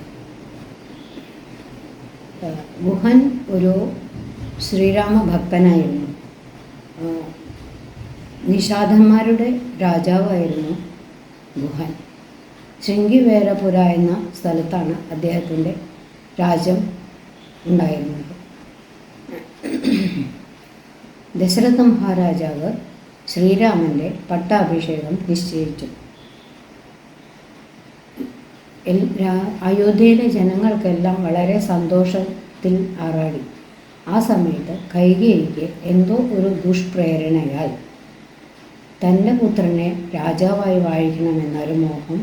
ഗുഹൻ ഒരു ശ്രീരാമ ഭക്തനായിരുന്നു. നിഷാദന്മാരുടെ രാജാവായിരുന്നു ഗുഹൻ. ശൃംഗിവേരപുര എന്ന സ്ഥലത്താണ് അദ്ദേഹത്തിൻ്റെ രാജ്യം ഉണ്ടായിരുന്നത്. ദശരഥ മഹാരാജാവ് ശ്രീരാമൻ്റെ പട്ടാഭിഷേകം നിശ്ചയിച്ചു. അയോധ്യയിലെ ജനങ്ങൾക്കെല്ലാം വളരെ സന്തോഷത്തിൽ ആറാടി. ആ സമയത്ത് കൈകേയിക്ക് എന്തോ ഒരു ദുഷ്പ്രേരണയാൽ തൻ്റെ പുത്രനെ രാജാവായി വാഴിക്കണമെന്നൊരു മോഹം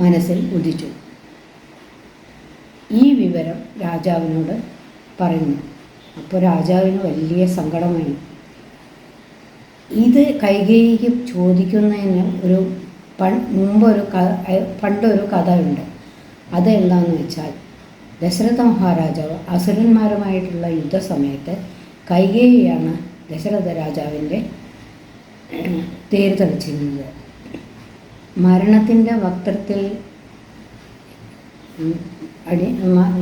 മനസ്സിൽ ഉദിച്ചു. ഈ വിവരം രാജാവിനോട് പറഞ്ഞു. അപ്പോൾ രാജാവിന് വലിയ സങ്കടമായി. ഇത് കൈകേയിക്ക് ചോദിക്കുന്നതിന് പണ്ടൊരു കഥ ഉണ്ട്. അതെന്താണെന്ന് വെച്ചാൽ, ദശരഥ മഹാരാജാവ് അസുരന്മാരുമായിട്ടുള്ള യുദ്ധസമയത്ത് കൈകേയിയാണ് ദശരഥ രാജാവിൻ്റെ തേര് തെളിച്ചിരുന്നത്.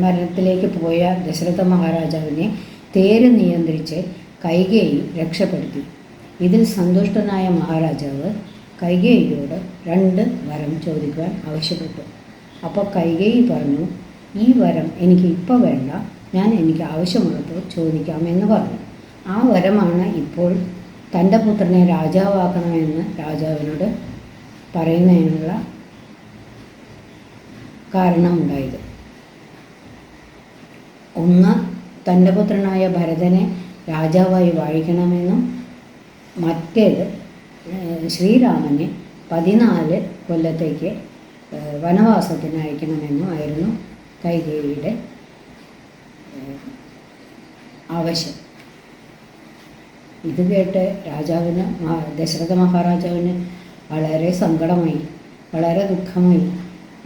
മരണത്തിലേക്ക് പോയ ദശരഥ മഹാരാജാവിനെ തേര് നിയന്ത്രിച്ച് കൈകേയി രക്ഷപ്പെടുത്തി. ഇതിൽ സന്തുഷ്ടനായ മഹാരാജാവ് കൈകേയിയോട് 2 വരം ചോദിക്കുവാൻ ആവശ്യപ്പെട്ടു. അപ്പോൾ കൈകേയി പറഞ്ഞു, ഈ വരം എനിക്ക് ഇപ്പോൾ വേണ്ട, എനിക്ക് ആവശ്യമുള്ളപ്പോൾ ചോദിക്കാമെന്ന് പറഞ്ഞു. ആ വരമാണ് ഇപ്പോൾ തൻ്റെ പുത്രനെ രാജാവാക്കണമെന്ന് രാജാവിനോട് പറയുന്നതിനുള്ള കാരണമുണ്ടായത്. ഒന്ന്, തൻ്റെ പുത്രനായ ഭരതനെ രാജാവായി വാഴിക്കണമെന്നും മറ്റേത് ശ്രീരാമനെ 14 കൊല്ലത്തേക്ക് വനവാസത്തിന് അയക്കണമെന്നും ആയിരുന്നു കൈകേയിയുടെ ആവശ്യം. ഇത് കേട്ട് ദശരഥ മഹാരാജാവിന് വളരെ സങ്കടമായി, വളരെ ദുഃഖമായി.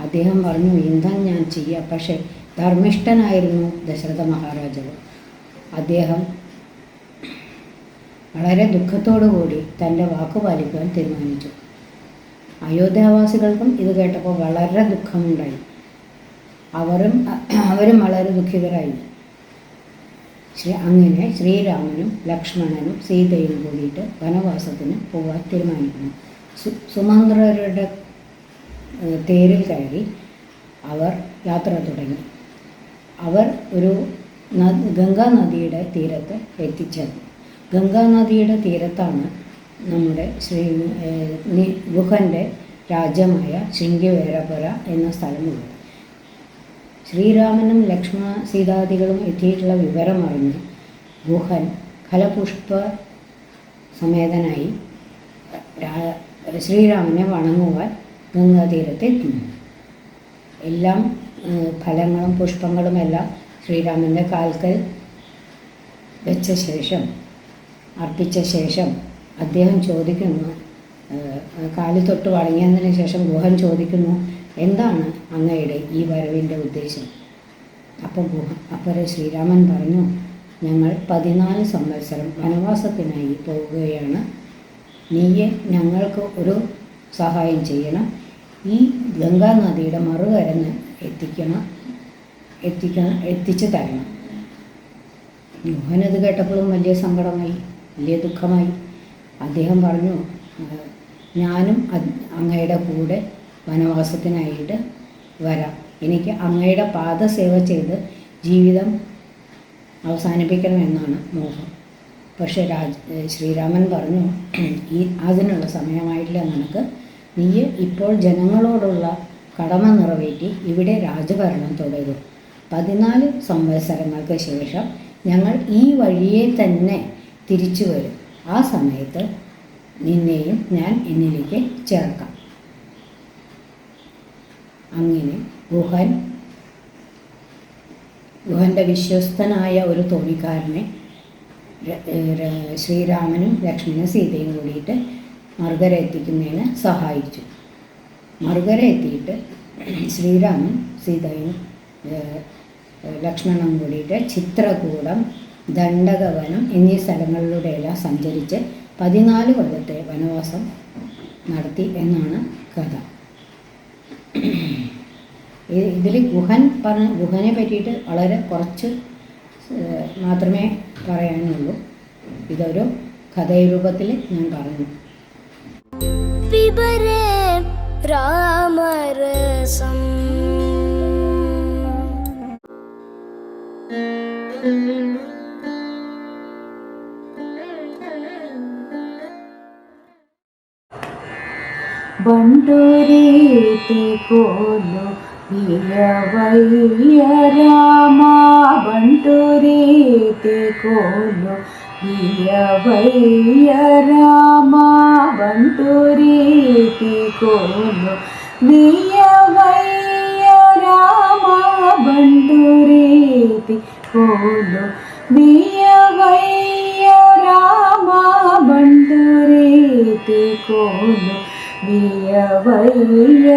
അദ്ദേഹം പറഞ്ഞു, എന്താ ഞാൻ ചെയ്യുക? പക്ഷേ ധർമ്മിഷ്ഠനായിരുന്നു ദശരഥ മഹാരാജാവ്. അദ്ദേഹം വളരെ ദുഃഖത്തോടുകൂടി തൻ്റെ വാക്ക് പാലിക്കുവാൻ തീരുമാനിച്ചു. അയോധ്യാവാസികൾക്കും ഇത് കേട്ടപ്പോൾ വളരെ ദുഃഖമുണ്ടായി. അവരും വളരെ ദുഃഖിതരായി. അങ്ങനെ ശ്രീരാമനും ലക്ഷ്മണനും സീതയും കൂടിയിട്ട് വനവാസത്തിന് പോകാൻ തീരുമാനിക്കുന്നു. സുമന്ത്രരുടെ തേരിൽ കയറി അവർ യാത്ര തുടങ്ങി. അവർ ഒരു ഗംഗാനദിയുടെ തീരത്ത് എത്തിച്ചേർന്നു. ഗംഗാനദിയുടെ തീരത്താണ് നമ്മുടെ ഗുഹൻ്റെ രാജ്യമായ ശൃംഗിവേരപുര എന്ന സ്ഥലമുള്ളത്. ശ്രീരാമനും ലക്ഷ്മണ സീതാദികളും എത്തിയിട്ടുള്ള വിവരമറിഞ്ഞ് ഗുഹൻ ഫലപുഷ്പ സമേതനായി ശ്രീരാമനെ വണങ്ങുവാൻ ഗംഗാതീരത്തെത്തുന്നു. എല്ലാം ഫലങ്ങളും പുഷ്പങ്ങളുമെല്ലാം ശ്രീരാമൻ്റെ കാൽക്കൽ വെച്ച ശേഷം, അർപ്പിച്ച ശേഷം അദ്ദേഹം ചോദിക്കുന്നു, കാലിൽ തൊട്ട് വണങ്ങിയതിന് ശേഷം ഗുഹൻ ചോദിക്കുന്നു, എന്താണ് അങ്ങയുടെ ഈ വരവിൻ്റെ ഉദ്ദേശം? അപ്പോൾ ശ്രീരാമൻ പറഞ്ഞു, ഞങ്ങൾ 14 സംവത്സരം വനവാസത്തിനായി പോവുകയാണ്. നീയെ ഞങ്ങൾക്ക് ഒരു സഹായം ചെയ്യണം. ഈ ഗംഗാനദിയുടെ മറുകരന്ന് എത്തിച്ചു തരണം. ഗുഹനത് കേട്ടപ്പോഴും വലിയ സങ്കടമായി, വലിയ ദുഃഖമായി. അദ്ദേഹം പറഞ്ഞു, ഞാനും അങ്ങയുടെ കൂടെ വനവാസത്തിനായിട്ട് വരാം. എനിക്ക് അങ്ങയുടെ പാദസേവ ചെയ്ത് ജീവിതം അവസാനിപ്പിക്കണമെന്നാണ് മോഹം. പക്ഷേ ശ്രീരാമൻ പറഞ്ഞു, അതിനുള്ള സമയമായിട്ടില്ല നിനക്ക്. നീ ഇപ്പോൾ ജനങ്ങളോടുള്ള കടമ നിറവേറ്റി ഇവിടെ രാജഭരണം തുടരും. 14 സംവത്സരങ്ങൾക്ക് ശേഷം ഞങ്ങൾ ഈ വഴിയെ തന്നെ തിരിച്ചു വരും. ആ സമയത്ത് നിന്നെയും ഞാൻ എന്നിലേക്ക് ചേർക്കാം. അങ്ങനെ ഗുഹൻ്റെ വിശ്വസ്തനായ ഒരു തോണിക്കാരനെ ശ്രീരാമനും ലക്ഷ്മണനും സീതയും കൂടിയിട്ട് മറുകര എത്തിക്കുന്നതിന് സഹായിച്ചു. മറുകര എത്തിയിട്ട് ശ്രീരാമൻ സീതയും ലക്ഷ്മണനും കൂടിയിട്ട് ചിത്രകൂടം, ദണ്ഡകവനം എന്നീ സ്ഥലങ്ങളിലൂടെയെല്ലാം സഞ്ചരിച്ച് 14 കൊല്ലത്തെ വനവാസം നടത്തി എന്നാണ് കഥ. ഇതിൽ ഗുഹനെ പറ്റിയിട്ട് വളരെ കുറച്ച് മാത്രമേ പറയാനുള്ളൂ. ഇതൊരു കഥരൂപത്തിൽ ഞാൻ പറഞ്ഞു. പിബരേ രാമരസം ಬಂಟುರೀತಿ ಕೋಲು ಬಿಯವಯ್ಯ ರಾಮ, ಬಂಟುರೀತಿ ಕೋಲು ಬಿಯವಯ್ಯ ರಾಮ, ಬಂಟುರೀತಿ ಕೋಲು ಬಿಯವಯ್ಯ ರಾಮ, ಬಂಟುರೀತಿ ಕೋಲು ಬಿಯವಯ್ಯ ರಾಮ, ಬಂಟುರೀತಿ ಕೋಲು ಬಿಯವಯ್ಯ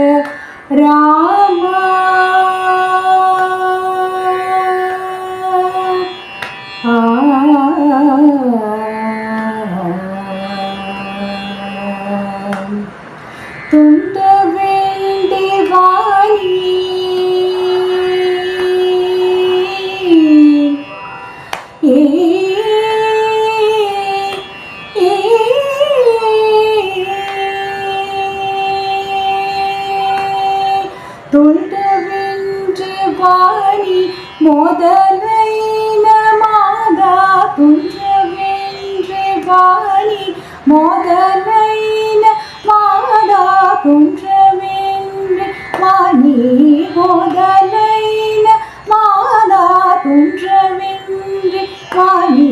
ರಾಮ. ತುಂಟ ವೆಂಡಿ ವಾಣಿ ತುಂಡವೆಂಜೆ ವಾಣಿ ಮೊದಲೈನ ಮಾದ, ತುಂಡವೆಂಜೆ ವಾಣಿ ಮೊದಲೈನ ಮಾದ, ತುಂಡವೆಂಜೆ ವಾಣಿ ಮೊದಲೈನ ಮಾದ, ತುಂಡವೆಂಜೆ ವಾಣಿ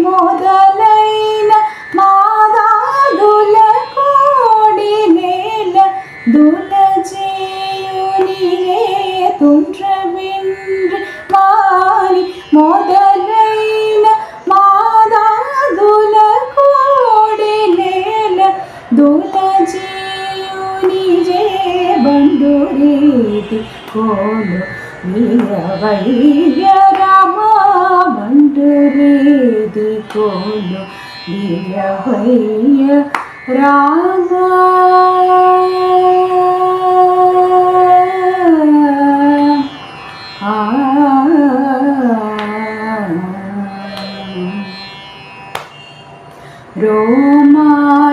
ಮೊದಲೈನ ಮಾದ, ದುಲ ಕೋಡಿ ನೇಲ ದುಲ ಜೇಯುನಿಗೆ ತುಂಡ್ರವೆಂದ್ರೆ ವಾಣಿ ಮೊದಲೈನ ಮಾದ, ದುಲ ಕೋಡಿ ನೇಲ ದುಲ ಜೇಯುನಿಗೆ ಬಂಟುರೀತಿ ಕೋಲು ಬಿಯವಯ್ಯ ರಾಮ, ಬಂಟುರೀತಿ ಕೋಲು ಬಿಯವಯ್ಯ ರಾಮ.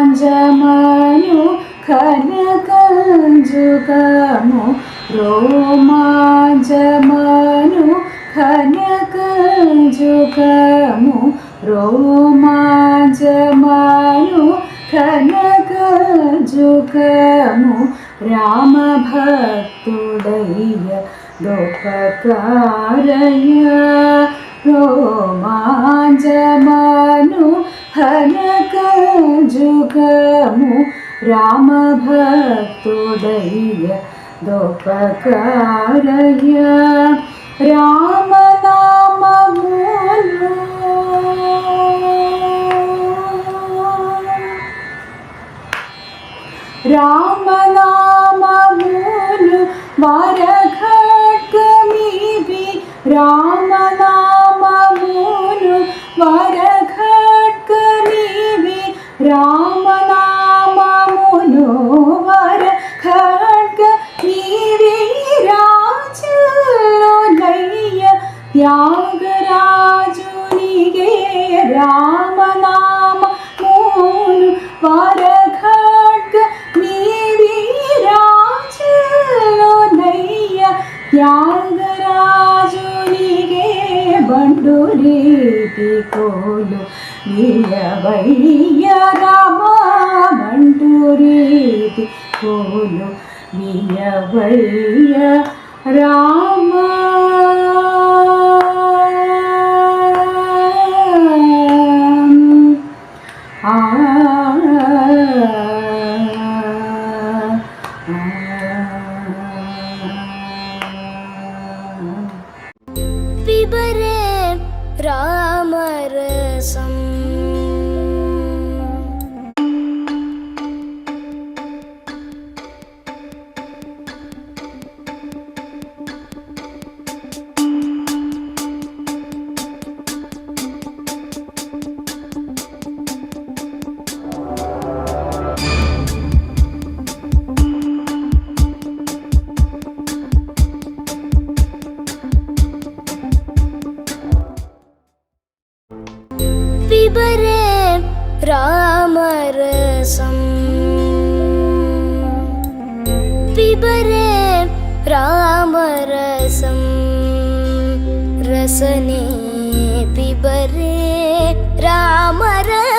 ರೋಮಾಂಜಮನು ಕನಕಂಜುಗಮು, ರೋಮಾಂಜಮನು ಕನಕಂಜುಗಮು, ರೋಮಾಂಜಮನು కనకజుగము, రామ భక్తుడయ్య దోపకారయ, రోమాంజమను కనకజుగము, రామ భక్తుడయ్య దోపకారయ, రామనామమును రామనామమును వరఖడ్గమివి, రామనామమును వరఖడ్గమివి, రామనామమును వరఖడ్గమివి, రాజులోనయ్య త్యాగరాజునిగే, రామనామమును వరఖడ్గమివి, రాజులోనయ్య త్యాగరాజునిగే, ಬಂಟುರೀತಿ ಕೋಲು ಬಿಯವಯ್ಯ ರಾಮ, ಬಂಟುರೀತಿ ಕೋಲು ಬಿಯವಯ್ಯ ರಾಮ. పిబరే రామరసం पिबरे रामरसं पिबरे रामरसं रसने पिबरे रामरसं